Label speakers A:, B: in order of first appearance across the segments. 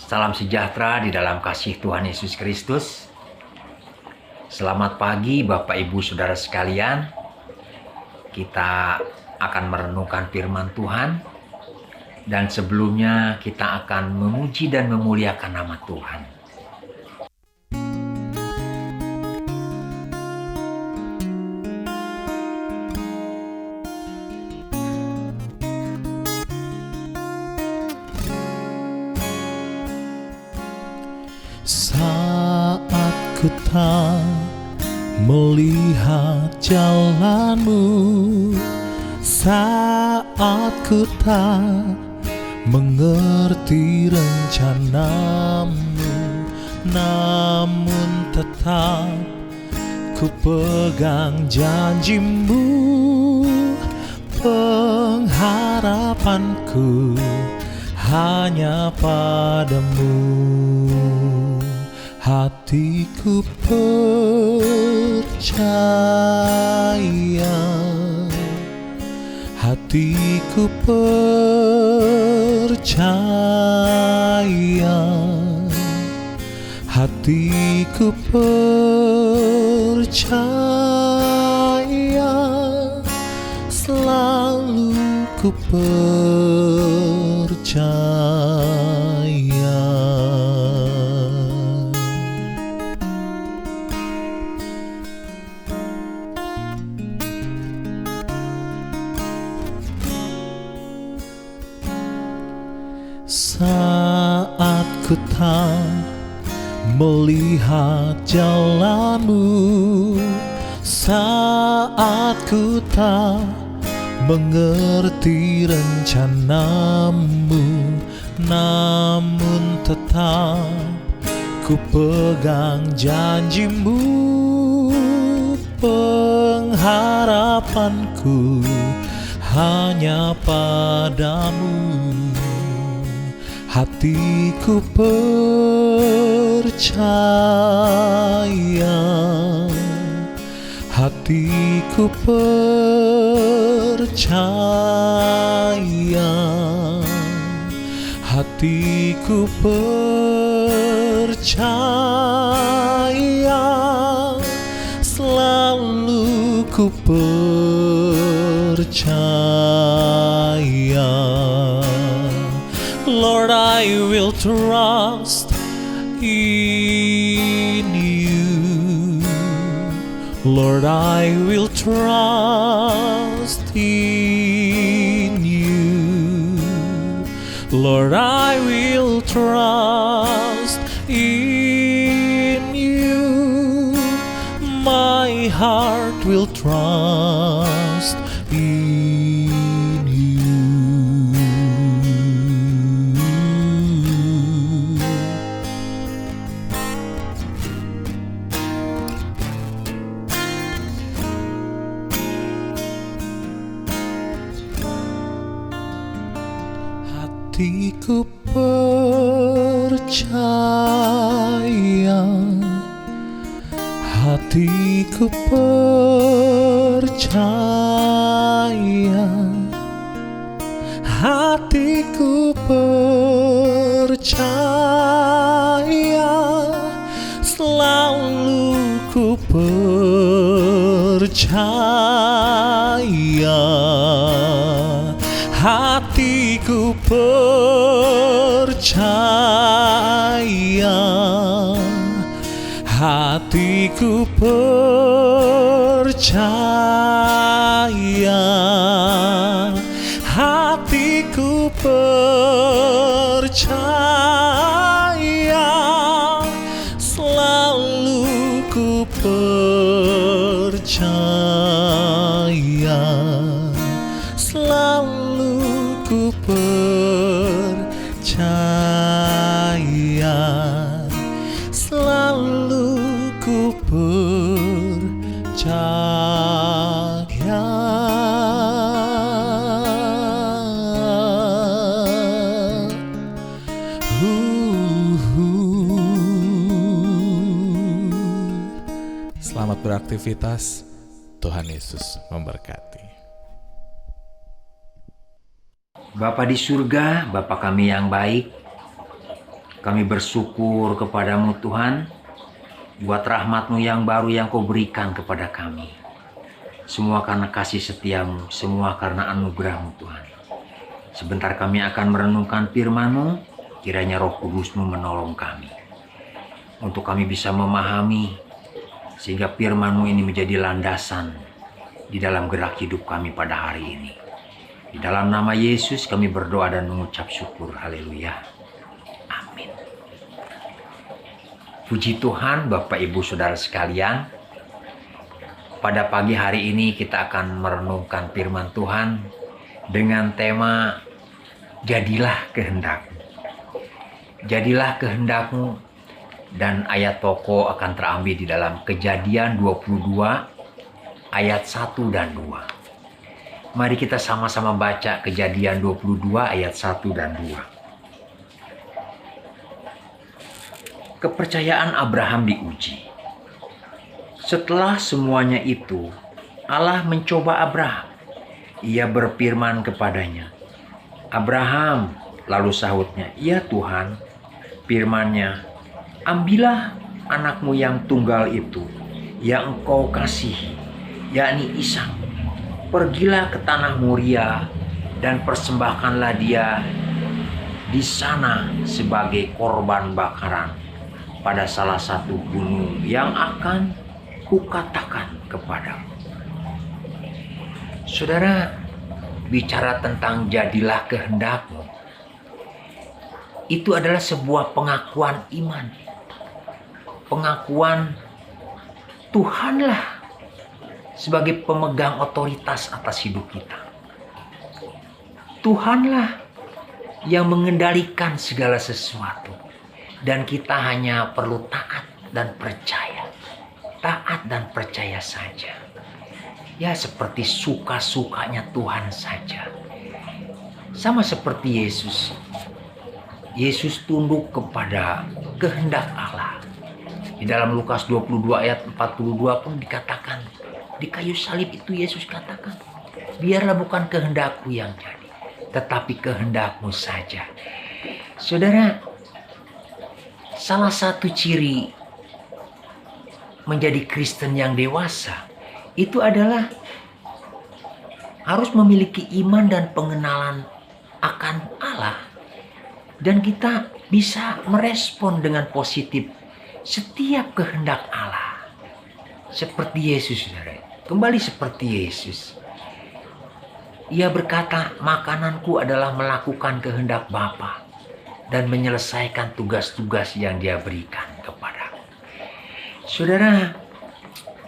A: Salam sejahtera di dalam kasih Tuhan Yesus Kristus. Selamat pagi Bapak Ibu Saudara sekalian. Kita akan merenungkan firman Tuhan. Dan sebelumnya kita akan memuji dan memuliakan nama Tuhan.
B: Saat ku tak melihat jalanmu, saat ku tak mengerti rencanamu, namun tetap ku pegang janjimu. Pengharapanku hanya padamu. Hatiku percaya, hatiku percaya, hatiku percaya, selalu ku percaya. Saat ku tak melihat jalanmu, saat ku tak mengerti rencanamu, namun tetap ku pegang janjimu. Pengharapanku hanya padamu. Hatiku percaya, hatiku percaya, hatiku percaya, selalu ku percaya. Lord, I will trust in you. Lord, I will trust in you. Lord, I will trust in you. My heart will trust in you. Hatiku percaya, hatiku percaya, hatiku percaya, selalu ku percaya. Hatiku percaya, hatiku percaya, hatiku percaya, selalu ku percaya, selalu ku percaya, selalu ku percaya. Selamat beraktivitas. Tuhan Yesus memberkati.
A: Bapa di surga, Bapa kami yang baik, Kami bersyukur kepadamu Tuhan, buat rahmat-Mu yang baru yang Kau berikan kepada kami. Semua karena kasih setiamu, semua karena anugerah-Mu Tuhan. Sebentar kami akan merenungkan firman-Mu, kiranya Roh Kudus-Mu menolong kami. Untuk kami bisa memahami, sehingga firman-Mu ini menjadi landasan di dalam gerak hidup kami pada hari ini. Di dalam nama Yesus kami berdoa dan mengucap syukur. Haleluya. Amin. Puji Tuhan, Bapak Ibu Saudara sekalian. Pada pagi hari ini kita akan merenungkan firman Tuhan dengan tema Jadilah Kehendak-Mu. Jadilah kehendak-Mu, dan ayat pokok akan terambil di dalam Kejadian 22 ayat 1 dan 2. Mari kita sama-sama baca Kejadian 22 ayat 1 dan 2. Kepercayaan Abraham diuji. Setelah semuanya itu, Allah mencoba Abraham. Ia berfirman kepadanya, "Abraham," lalu sahutnya, "Ya Tuhan." Firman-Nya, "Ambillah anakmu yang tunggal itu, yang engkau kasihi, yakni Ishak. Pergilah ke tanah Moria dan persembahkanlah dia di sana sebagai korban bakaran pada salah satu gunung yang akan kukatakan kepadamu." Saudara, bicara tentang jadilah kehendak-Mu, itu adalah sebuah pengakuan iman. Pengakuan Tuhanlah sebagai pemegang otoritas atas hidup kita. Tuhanlah yang mengendalikan segala sesuatu. Dan kita hanya perlu taat dan percaya. Taat dan percaya saja. Ya, seperti suka-sukanya Tuhan saja. Sama seperti Yesus. Yesus tunduk kepada kehendak Allah. Di dalam Lukas 22 ayat 42 pun dikatakan, di kayu salib itu Yesus katakan, "Biarlah bukan kehendakku yang jadi, tetapi kehendak-Mu saja." Saudara, salah satu ciri menjadi Kristen yang dewasa itu adalah harus memiliki iman dan pengenalan akan Allah, dan kita bisa merespon dengan positif setiap kehendak Allah. Seperti Yesus, saudara. Kembali seperti Yesus. Ia berkata, "Makananku adalah melakukan kehendak Bapa dan menyelesaikan tugas-tugas yang Dia berikan kepadaku." Saudara,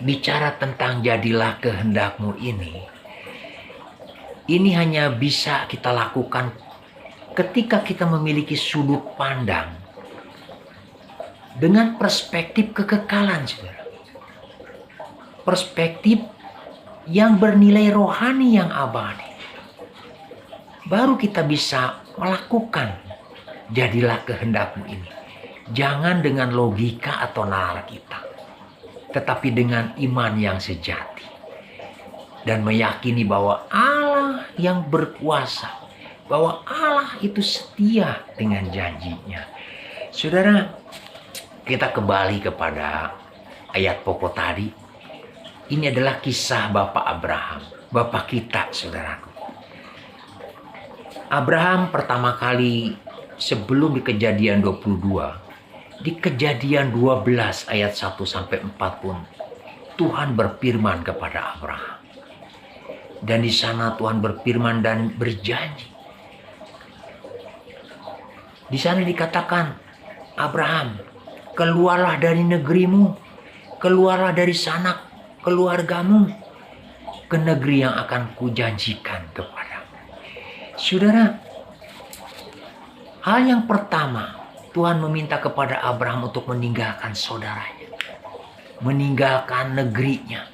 A: bicara tentang jadilah kehendak-Mu ini hanya bisa kita lakukan ketika kita memiliki sudut pandang dengan perspektif kekekalan, saudara. Perspektif yang bernilai rohani yang abadi. Baru kita bisa melakukan jadilah kehendak-Mu ini. Jangan dengan logika atau nalar kita, tetapi dengan iman yang sejati. Dan meyakini bahwa Allah yang berkuasa, bahwa Allah itu setia dengan janjinya. Saudara, kita kembali kepada ayat pokok tadi. Ini adalah kisah Bapak Abraham, Bapak kita, saudaraku. Abraham pertama kali sebelum di Kejadian 22, di Kejadian 12 ayat 1 sampai 4 pun Tuhan berfirman kepada Abraham. Dan di sana Tuhan berfirman dan berjanji. Di sana dikatakan, "Abraham, keluarlah dari negerimu, keluarlah dari sanak keluargamu, ke negeri yang akan kujanjikan kepadamu." Saudara, hal yang pertama Tuhan meminta kepada Abraham untuk meninggalkan saudaranya, meninggalkan negerinya.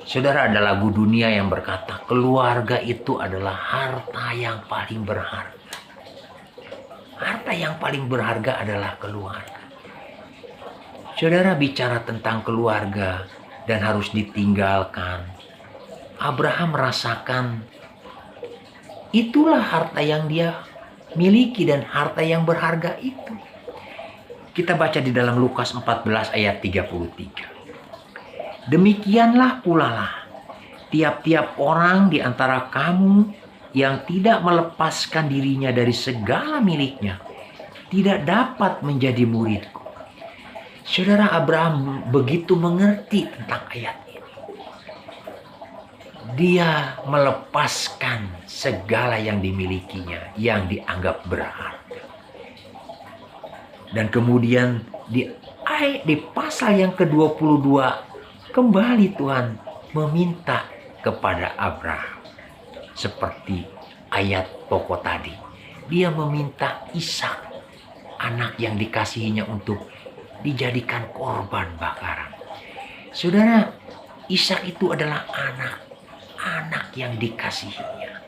A: Saudara, ada lagu dunia yang berkata, keluarga itu adalah harta yang paling berharga. Harta yang paling berharga adalah keluarga. Saudara, bicara tentang keluarga dan harus ditinggalkan, Abraham merasakan itulah harta yang dia miliki dan harta yang berharga itu. Kita baca di dalam Lukas 14 ayat 33. Demikianlah pula lah tiap-tiap orang di antara kamu yang tidak melepaskan dirinya dari segala miliknya tidak dapat menjadi muridku. Saudara, Abraham begitu mengerti tentang ayat ini. Dia melepaskan segala yang dimilikinya, yang dianggap berharga. Dan kemudian di pasal yang ke-22, kembali Tuhan meminta kepada Abraham. Seperti ayat pokok tadi. Dia meminta Ishak, anak yang dikasihinya, untuk dijadikan korban bakaran. Saudara, Ishak itu adalah anak yang dikasihinya.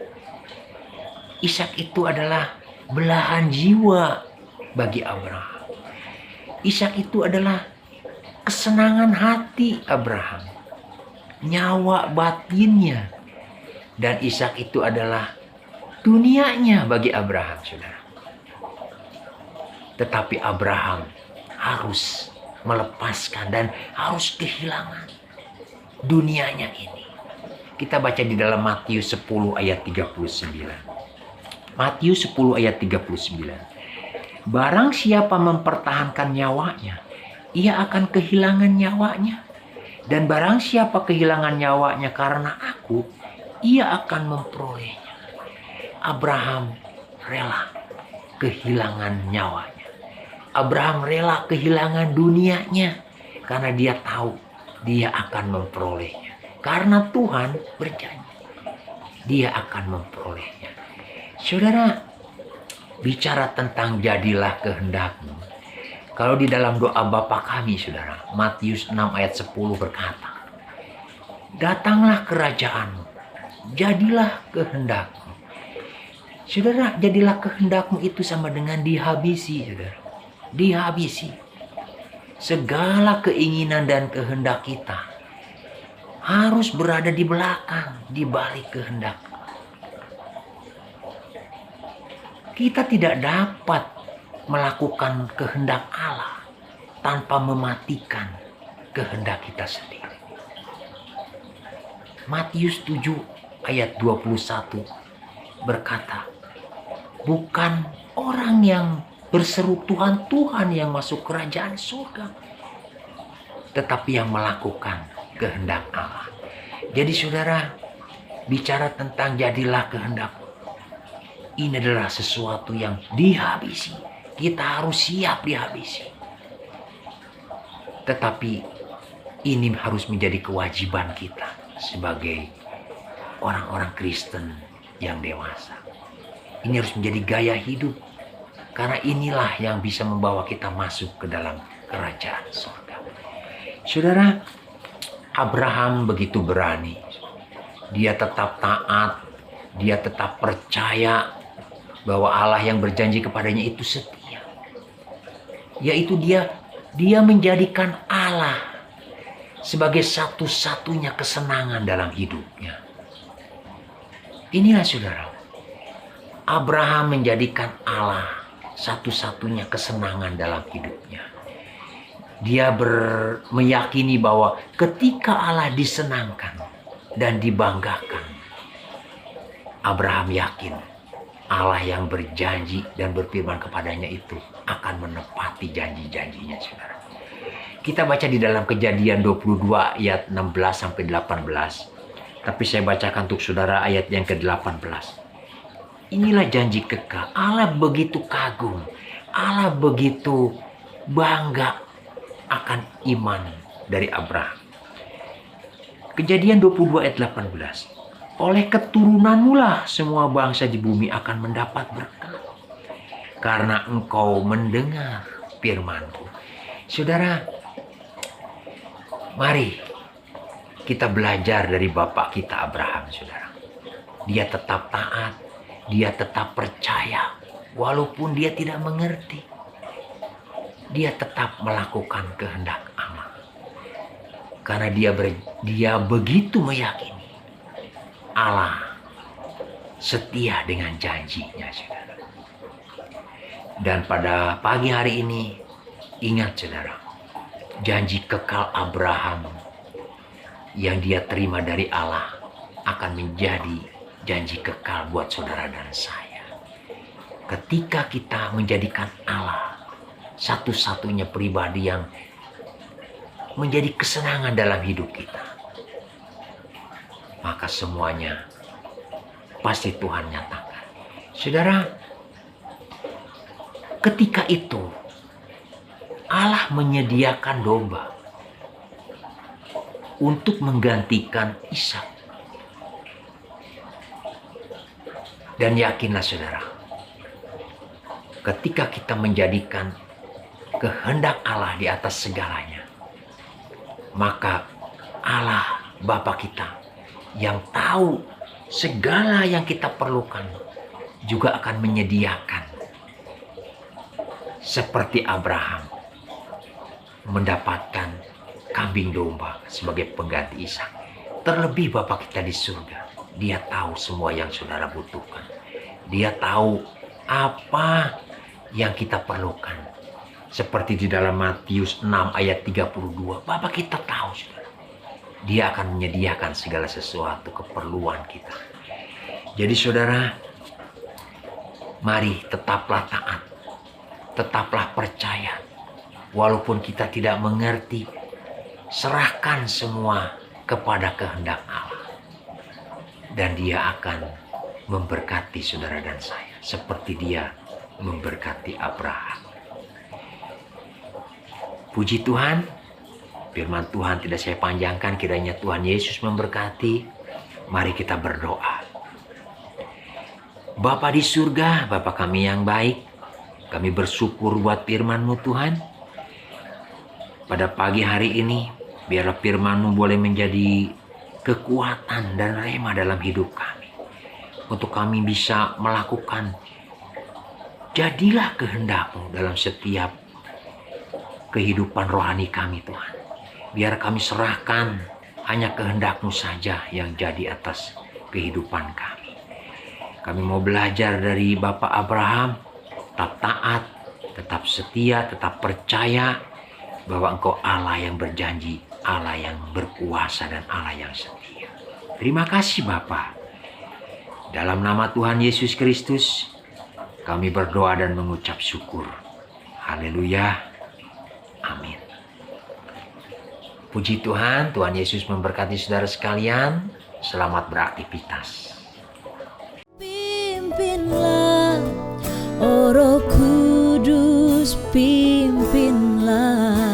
A: Ishak itu adalah belahan jiwa bagi Abraham. Ishak itu adalah kesenangan hati Abraham, nyawa batinnya. Dan Ishak itu adalah dunianya bagi Abraham, saudara. Tetapi Abraham harus melepaskan dan harus kehilangan dunianya ini. Kita baca di dalam Matius 10 ayat 39. Matius 10 ayat 39. Barang siapa mempertahankan nyawanya, ia akan kehilangan nyawanya. Dan barang siapa kehilangan nyawanya karena aku, ia akan memperolehnya. Abraham rela kehilangan nyawanya. Abraham rela kehilangan dunianya karena dia tahu dia akan memperolehnya. Karena Tuhan berjanji dia akan memperolehnya. Saudara, bicara tentang jadilah kehendakmu. Kalau di dalam doa Bapa kami, saudara, Matius 6 ayat 10 berkata, datanglah kerajaanmu, jadilah kehendakmu. Saudara, jadilah kehendakmu itu sama dengan dihabisi, saudara. Dihabisi. Segala keinginan dan kehendak kita harus berada di belakang, di balik kehendak. Kita tidak dapat melakukan kehendak Allah tanpa mematikan kehendak kita sendiri. Matius 7 ayat 21 berkata, bukan orang yang berseru Tuhan, Tuhan yang masuk kerajaan surga, tetapi yang melakukan kehendak Allah. Jadi saudara, bicara tentang jadilah kehendakmu, ini adalah sesuatu yang dihabisi. Kita harus siap dihabisi. Tetapi ini harus menjadi kewajiban kita sebagai orang-orang Kristen yang dewasa. Ini harus menjadi gaya hidup. Karena inilah yang bisa membawa kita masuk ke dalam kerajaan surga. Saudara, Abraham begitu berani. Dia tetap taat. Dia tetap percaya bahwa Allah yang berjanji kepadanya itu setia. Yaitu dia menjadikan Allah sebagai satu-satunya kesenangan dalam hidupnya. Inilah saudara, Abraham menjadikan Allah satu-satunya kesenangan dalam hidupnya. Dia meyakini bahwa ketika Allah disenangkan dan dibanggakan, Abraham yakin Allah yang berjanji dan berfirman kepadanya itu akan menepati janji-janjinya, saudara. Kita baca di dalam Kejadian 22 ayat 16 sampai 18. Tapi saya bacakan untuk saudara ayat yang ke-18. Inilah janji kekal. Allah begitu kagum. Allah begitu bangga akan iman dari Abraham. Kejadian 22 ayat 18. Oleh keturunanmu lah semua bangsa di bumi akan mendapat berkat, karena engkau mendengar firman-Ku. Saudara, mari kita belajar dari bapak kita Abraham, saudara. Dia tetap taat, dia tetap percaya, walaupun dia tidak mengerti. Dia tetap melakukan kehendak Allah. Karena dia begitu meyakini Allah setia dengan janjinya, saudara. Dan pada pagi hari ini Ingat saudara, janji kekal Abraham yang dia terima dari Allah akan menjadi janji kekal buat saudara dan saya. Ketika kita menjadikan Allah satu-satunya pribadi yang menjadi kesenangan dalam hidup kita, maka semuanya pasti Tuhan nyatakan. Saudara, ketika itu Allah menyediakan domba untuk menggantikan Ishak. Dan yakinlah saudara, ketika kita menjadikan kehendak Allah di atas segalanya, maka Allah Bapa kita yang tahu segala yang kita perlukan juga akan menyediakan. Seperti Abraham mendapatkan kambing domba sebagai pengganti Ishak. Terlebih Bapa kita di surga, Dia tahu semua yang saudara butuhkan. Dia tahu apa yang kita perlukan. Seperti di dalam Matius 6 ayat 32, Bapa kita tahu saudara. Dia akan menyediakan segala sesuatu keperluan kita. Jadi saudara, mari tetaplah taat, tetaplah percaya. Walaupun kita tidak mengerti, serahkan semua kepada kehendak Allah. Dan Dia akan memberkati saudara dan saya, seperti Dia memberkati Abraham. Puji Tuhan, firman Tuhan tidak saya panjangkan, kiranya Tuhan Yesus memberkati. Mari kita berdoa. Bapa di surga, Bapa kami yang baik, kami bersyukur buat firman-Mu Tuhan. Pada pagi hari ini, biarlah firman-Mu boleh menjadi kekuatan dan rema dalam hidup kami. Untuk kami bisa melakukan, jadilah kehendak-Mu dalam setiap kehidupan rohani kami Tuhan. Biar kami serahkan hanya kehendak-Mu saja yang jadi atas kehidupan kami. Kami mau belajar dari Bapak Abraham, tetap taat, tetap setia, tetap percaya bahwa Engkau Allah yang berjanji, Allah yang berkuasa dan Allah yang setia. Terima kasih Bapa. Dalam nama Tuhan Yesus Kristus, kami berdoa dan mengucap syukur. Haleluya. Amin. Puji Tuhan, Tuhan Yesus memberkati saudara sekalian. Selamat beraktivitas.
C: Pimpinlah, oh Roh Kudus, pimpinlah.